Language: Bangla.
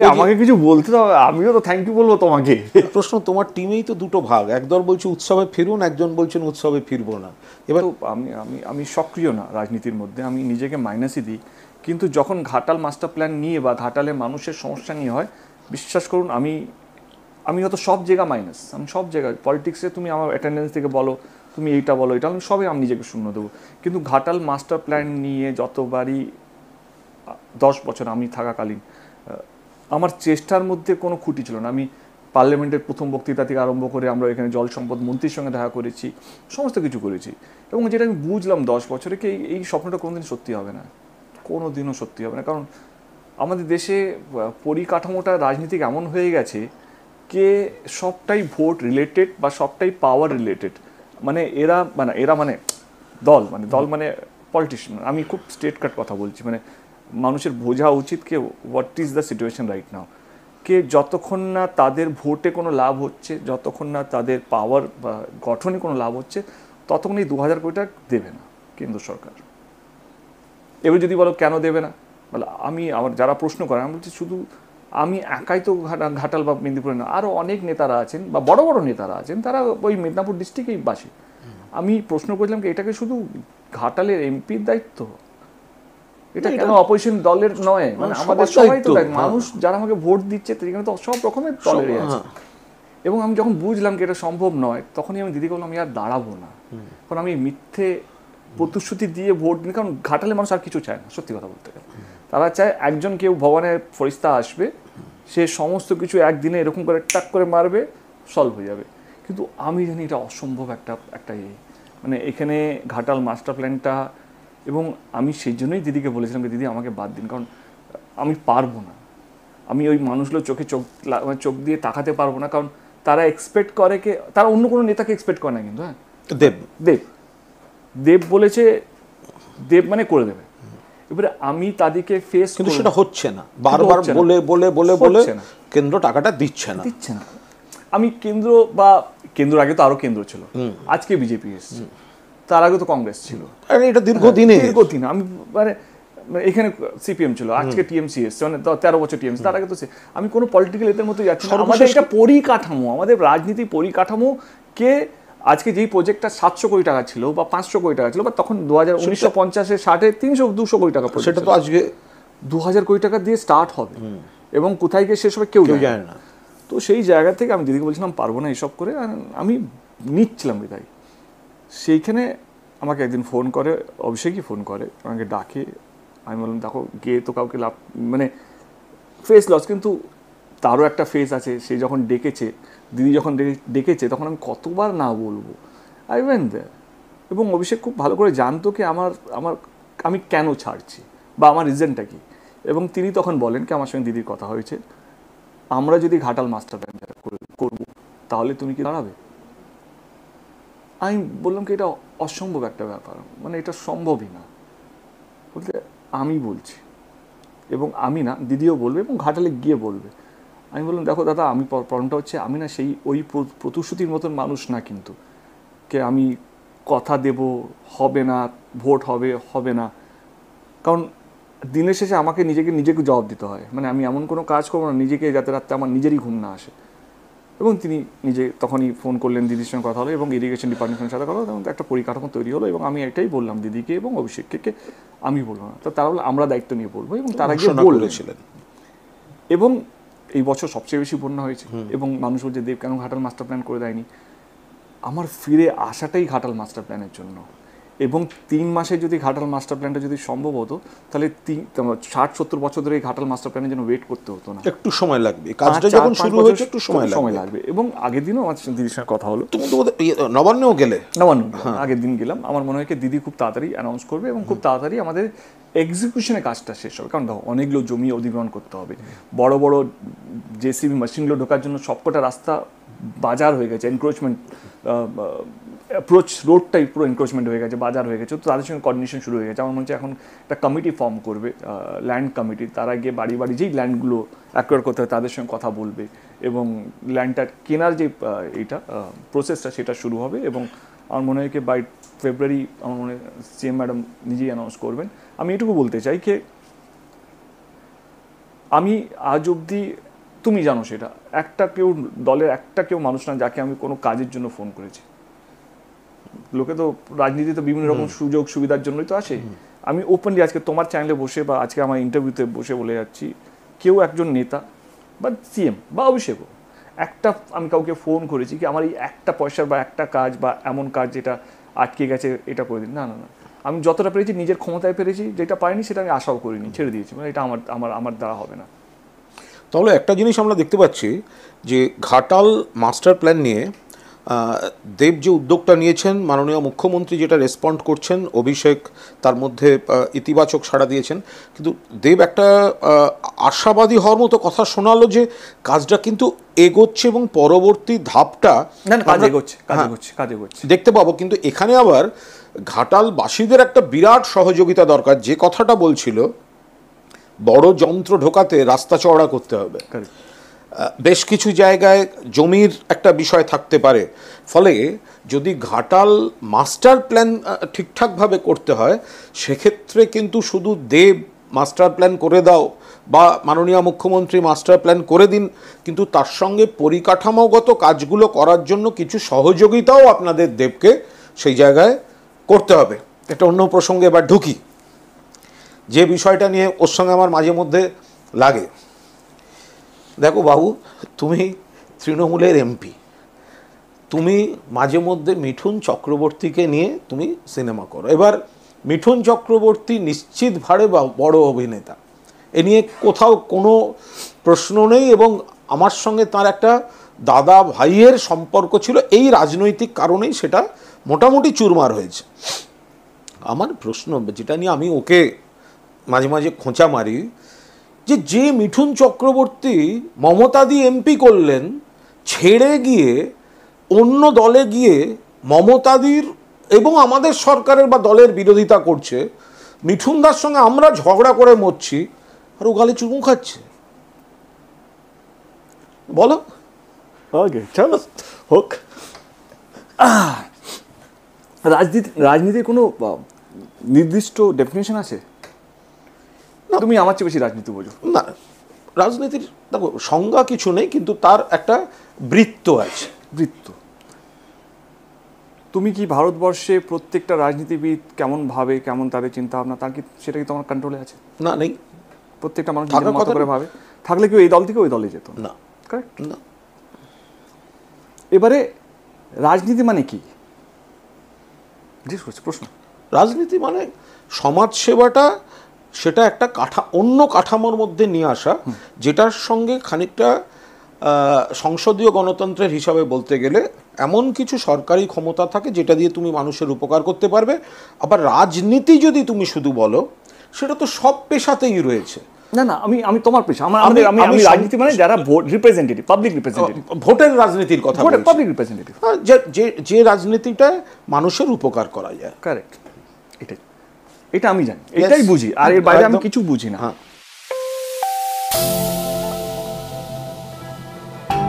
আমাকে কিছু বলতে হবে, আমিও তো থ্যাংক ইউ বলবো তোমাকে। প্রশ্ন, তোমার টিমেই তো দুটো ভাগ, একদল বলছে উৎসবে ফিরুন, একজন বলছেন উৎসবে ফিরবো না। এবার তো আমি আমি আমি সক্রিয় না রাজনীতির মধ্যে, আমি নিজেকে মাইনাসই দিই, কিন্তু যখন ঘাটাল মাস্টার প্ল্যান নিয়ে বা ঘাটালে মানুষের সমস্যা নিয়ে হয়, বিশ্বাস করুন আমি আমি হয়তো সব জায়গা মাইনাস, আমি সব জায়গায় পলিটিক্সে তুমি আমার অ্যাটেন্ডেন্স থেকে বলো, তুমি এইটা বলো, এটা আমি সবই আমি নিজেকে শূন্য দেবো। কিন্তু ঘাটাল মাস্টার প্ল্যান নিয়ে যতবারই 10 বছর আমি থাকাকালীন আমার চেষ্টার মধ্যে কোনো খুঁটি ছিল না। আমি পার্লামেন্টের প্রথম বক্তৃতা থেকে আরম্ভ করে আমরা এখানে জল সম্পদ মন্ত্রীর সঙ্গে দেখা করেছি, সমস্ত কিছু করেছি, এবং যেটা আমি বুঝলাম 10 বছরে কি এই স্বপ্নটা কোনোদিন সত্যি হবে না, কোনো দিনও সত্যি হবে না। কারণ আমাদের দেশে পরিকাঠামোটা রাজনীতিক এমন হয়ে গেছে কে সবটাই ভোট রিলেটেড বা সবটাই পাওয়ার রিলেটেড। মানে এরা মানে দল মানে পলিটিশিয়ান। আমি খুব স্ট্রেট কাট কথা বলছি, মানে মানুষের বোঝা উচিত কে what is the situation right now, কে যতক্ষণ না তাদের ভোটে কোনো লাভ হচ্ছে, যতক্ষণ না তাদের পাওয়ার বা গঠনে কোনো লাভ হচ্ছে, ততক্ষণ এই 2000 কোটি টাকা দেবে না কেন্দ্র সরকার। এবার যদি বলো কেন দেবে না, বলে আমি আমার যারা প্রশ্ন করে আমি বলছি শুধু আমি একাই তো ঘাটাল বা মেদিনীপুরে না, আরও অনেক নেতারা আছেন বা বড় বড় নেতারা আছেন, তারা ওই মেদিনীপুর ডিস্ট্রিক্টেই বাসে। আমি প্রশ্ন করছিলাম কি এটাকে শুধু ঘাটালের এমপির দায়িত্ব, এটা কেন অপোজিশন দলের নয়? মানে আমাদের সবাই তো মানুষ যারা আমাকে ভোট দিচ্ছে সেখানে তো সব রকমের দলেরই আছে। এবং আমি যখন বুঝলাম কি এটা সম্ভব নয়, তখনই আমি দিদিকে বললাম আমি আর দাঁড়াবো না, কারণ আমি মিথ্যে প্রতিশ্রুতি দিয়ে ভোট নিই। কারণ ঘাটালে মানুষ আর কিছু চায় না, সত্যি কথা বলতে গেলে তারা চায় একজন কেউ ভগবানের ফরিস্তা আসবে, সে সমস্ত কিছু একদিনে এরকম করে টাক করে মারবে, সলভ হয়ে যাবে। কিন্তু আমি জানি এটা অসম্ভব একটা মানে এখানে ঘাটাল মাস্টার প্ল্যানটা, এবং আমি সেই জন্যই দিদিকে বলেছিলাম দিদি আমাকে বাদ দিন, কারণ আমি পারবো না, আমি ওই মানুষগুলো চোখ দিয়ে তাকাতে পারবো না। কারণ তারা এক্সপেক্ট করে কে, তারা অন্য কোনো নেতাকে এক্সপেক্ট করে না, কিন্তু হ্যাঁ দেব বলেছে, দেব মানে করে দেবে। এবারে আমি তাদেরকে ফেস, কিন্তু সেটা হচ্ছে না, বারবার বলে বলে বলে বলে কেন্দ্র টাকাটা দিচ্ছে না। আমি কেন্দ্র আগে তো আরো কেন্দ্র ছিল, আজকে বিজেপি এসছে, তার আগে তো কংগ্রেস ছিল, এটা দীর্ঘদিন আমি মানে এখানে সিপিএম ছিল, আজকে টিএমসি এসছে, মানে 13 বছর টিএমসি, তার আগে তো আমি কোনো পলিটিক্যাল এদের মধ্যে যাচ্ছি না। আমাদের এটা পরিকাঠামো, আমাদের রাজনীতি পরিকাঠামো কে আজকে যেই প্রজেক্টটা 700 কোটি টাকা ছিল বা 500 কোটি টাকা ছিল, বা তখন 1950-এ 60-এ 300-200 কোটি টাকা, সেটা তো আজকে 2000 কোটি টাকা দিয়ে স্টার্ট হবে, এবং কোথায় গিয়ে শেষ হবে কেউ জানে না। তো সেই জায়গা থেকে আমি দিদিকে বলছিলাম পারবো না এসব করে, আমি নিচ্ছিলাম বিদায়। সেইখানে আমাকে একদিন ফোন করে, অভিষেকই ফোন করে, আমাকে ডাকে। আমি বললাম দেখো গিয়ে তো কাউকে লাভ, মানে ফেস লস, কিন্তু তারও একটা ফেস আছে। সে যখন ডেকেছে, দিদি যখন ডেকেছে, তখন আমি কতবার না বলবো, আই ওয়েন্ট দেয়ার। এবং অভিষেক খুব ভালো করে জানতো কি আমি কেন ছাড়ছি বা আমার রিজনটা কি। এবং তিনি তখন বলেন কি আমার সঙ্গে দিদির কথা হয়েছে, আমরা যদি ঘাটাল মাস্টার প্ল্যান করবো তাহলে তুমি কি দাঁড়াবে? আমি বললাম কি এটা অসম্ভব একটা ব্যাপার, মানে এটা সম্ভবই না। বলতে আমি বলছি, এবং আমি না, দিদিও বলবে এবং ঘাটালে গিয়ে বলবে। আমি বললাম দেখো দাদা, আমি প্রবলেমটা হচ্ছে আমি না সেই ওই প্রতিশ্রুতির মতন মানুষ না, কিন্তু কে আমি কথা দেব হবে না, ভোট হবে না। কারণ দিনের শেষে আমাকে নিজেকে জবাব দিতে হয়, মানে আমি এমন কোনো কাজ করবো না নিজেকে যাতে রাত্রে আমার নিজেরই ঘুম না আসে। এবং তিনি নিজে তখনই ফোন করলেন, দিদির সঙ্গে কথা হলো এবং ইরিগেশন ডিপার্টমেন্টের সাথে কথা হলো, এবং একটা পরিকাঠামো তৈরি হলো। এবং আমি এটাই বললাম দিদিকে এবং অভিষেককে, আমি বলবো না, তো তারা বললো আমরা দায়িত্ব নিয়ে বলবো, এবং তারা গিয়ে বলেছিলেন। এবং এই বছর সবচেয়ে বেশি বন্যা হয়েছে, এবং মানুষ বলছে দেব কেন ঘাটাল মাস্টার প্ল্যান করে দেয়নি। আমার ফিরে আসাটাই ঘাটাল মাস্টার প্ল্যানের জন্য। এবং 3 মাসে যদি ঘাটাল মাস্টার প্ল্যানটা যদি সম্ভব হতো, তাহলে 60-70 বছর ধরে এই ঘাটাল মাস্টার প্ল্যানের জন্য ওয়েট করতে হতো না। একটু সময় লাগবে, কাজটা যখন শুরু হয়েছে একটু সময় লাগবে। এবং আগের দিনও আমার দিদির সঙ্গে কথা হলো, তুমি তো নবান্নেও গেলে, আগের দিন গেলাম। আমার মনে হয় দিদি খুব তাড়াতাড়ি অ্যানাউন্স করবে এবং খুব তাড়াতাড়ি আমাদের এক্সিকিউশনের কাজটা শেষ হবে। কারণ দেখো অনেকগুলো জমি অধিগ্রহণ করতে হবে, বড় বড় জেসিবি মেশিনগুলো ঢোকার জন্য সবকটা রাস্তা বাজার হয়ে গেছে, এনক্রোচমেন্ট অ্যাপ্রোচ রোডটাই পুরো এনক্রোচমেন্ট হয়ে গেছে, বাজার হয়ে গেছে। তো তাদের সঙ্গে কোঅর্ডিনেশন শুরু হয়ে গেছে। আমার মনে হচ্ছে এখন একটা কমিটি ফর্ম করবে, ল্যান্ড কমিটি, তারা গিয়ে বাড়ি বাড়ি যেই ল্যান্ডগুলো অ্যাকোয়ার করতে হয় তাদের সঙ্গে কথা বলবে, এবং ল্যান্ডটা কেনার যে এইটা প্রসেসটা সেটা শুরু হবে। এবং আমার মনে হয় বাই ফেব্রুয়ারি আমার মনে হয় সিএম ম্যাডাম নিজেই অ্যানাউন্স করবেন। আমি এটুকু বলতে চাই যে আমি আজ অবধি, তুমি জানো সেটা, দলের একটা কেউ মানুষ না যাকে আমি কোনো কাজের জন্য ফোন করেছি। লোকে তো রাজনীতিতে বিভিন্ন রকম সুযোগ সুবিধার জন্যই তো আসে। আমি ওপেনলি আজকে তোমার চ্যানেলে বসে বা আজকে আমার ইন্টারভিউতে বসে বলে যাচ্ছি, কেউ একজন নেতা বা সিএম বা অভিষেকও আমি কাউকে ফোন করেছি কি আমার এই একটা পয়সার বা একটা কাজ বা এমন কাজ যেটা আটকে গেছে এটা করে দিন, না না না। আমি যতটা পেরেছি নিজের ক্ষমতায় পেরেছি, যেটা পারিনি সেটা আমি আশাও করিনি, ছেড়ে দিয়েছি, মানে এটা আমার দ্বারা হবে না। তাহলে একটা জিনিস আমরা দেখতে পাচ্ছি যে ঘাটাল মাস্টার প্ল্যান নিয়ে দেব যে উদ্যোগটা নিয়েছেন, মাননীয় মুখ্যমন্ত্রী যেটা রেসপন্ড করছেন, অভিষেক তার মধ্যে ইতিবাচক সাড়া দিয়েছেন, কিন্তু দেব একটা আশাবাদী হওয়ার মতো কথা শোনালো যে কাজটা কিন্তু এগোচ্ছে এবং পরবর্তী ধাপটা কাজ এগোচ্ছে দেখতে পাবো। কিন্তু এখানে আবার ঘাটালবাসীদের একটা বিরাট সহযোগিতা দরকার। যে কথাটা বলছিল, বড় যন্ত্র ঢোকাতে রাস্তা চওড়া করতে হবে, বেশ কিছু জায়গায় জমির একটা বিষয় থাকতে পারে। ফলে যদি ঘাটাল মাস্টার প্ল্যান ঠিকঠাকভাবে করতে হয়, সেক্ষেত্রে কিন্তু শুধু দেব মাস্টার প্ল্যান করে দাও বা মাননীয় মুখ্যমন্ত্রী মাস্টার প্ল্যান করে দিন, কিন্তু তার সঙ্গে পরিকাঠামোগত কাজগুলো করার জন্য কিছু সহযোগিতাও আপনাদের দেবকে সেই জায়গায় করতে হবে। একটা অন্য প্রসঙ্গে এবার ঢুকি, যে বিষয়টা নিয়ে ওর সঙ্গে আমার মাঝে মধ্যে লাগে। দেখো বাবু, তুমি তৃণমূলের এমপি, তুমি মাঝে মধ্যে মিঠুন চক্রবর্তীকে নিয়ে তুমি সিনেমা করো। এবার মিঠুন চক্রবর্তী নিশ্চিত ভাবে বড় অভিনেতা, এ নিয়ে কোথাও কোনো প্রশ্ন নেই, এবং আমার সঙ্গে তার একটা দাদা ভাইয়ের সম্পর্ক ছিল, এই রাজনৈতিক কারণেই সেটা মোটামুটি চুরমার হয়েছে। আমার প্রশ্ন, যেটা নিয়ে আমি ওকে মাঝে মাঝে খোঁচা মারি, যে মিঠুন চক্রবর্তী মমতাদি এমপি করলেন, ছেড়ে গিয়ে অন্য দলে গিয়ে মমতাদির এবং আমাদের সরকারের বা দলের বিরোধিতা করছে, মিঠুনদার সঙ্গে আমরা ঝগড়া করে মরছি, আর ও গালে চুমু খাচ্ছে। বলো, চলো হোক। রাজনীতির কোনো নির্দিষ্ট ডেফিনেশন আছে? তুমি আমার চেয়ে বেশি রাজনীতি বোঝো। না, রাজনীতির দেখো সংজ্ঞা কিছু নেই, কিন্তু তার একটা বৃত্ত আছে। বৃত্ত। তুমি কি ভারতবর্ষে প্রত্যেকটা রাজনীতিবিদ কেমন ভাবে, কেমন তাদের চিন্তা ভাবনা, সেটা কি তোমার কন্ট্রোলে আছে? না, নেই। প্রত্যেকটা মানুষ নিজের মতো করে ভাবে, থাকলে কি এই দল থেকে ওই দলে যেত না? কারেক্ট না। এবারে রাজনীতি মানে কি জিজ্ঞেস করছি, প্রশ্ন। রাজনীতি মানে সমাজ সেবাটা, সেটা একটা অন্য কাঠামোর মধ্যে নিয়ে আসা, যেটার সঙ্গে খানিকটা সংসদীয় গণতন্ত্রের হিসাবে বলতে গেলে এমন কিছু সরকারি ক্ষমতা থাকে যেটা দিয়ে তুমি মানুষের উপকার করতে পারবে। আবার রাজনীতি যদি তুমি শুধু বলো, সেটা তো সব পেশাতেই রয়েছে। না না, আমি তোমার পেশা, আমি রাজনীতি মানে যারা ভোট রিপ্রেজেন্টেটিভ, পাবলিক রিপ্রেজেন্টেটিভ, ভোটের রাজনীতির কথা বলছি, পাবলিক রিপ্রেজেন্টেটিভ, যে রাজনীতিটা মানুষের উপকার করা যায়। কারেক্ট, এটা আমি জানি, এটাই বুঝি, আর এর বাইরে আমি কিছু বুঝি না।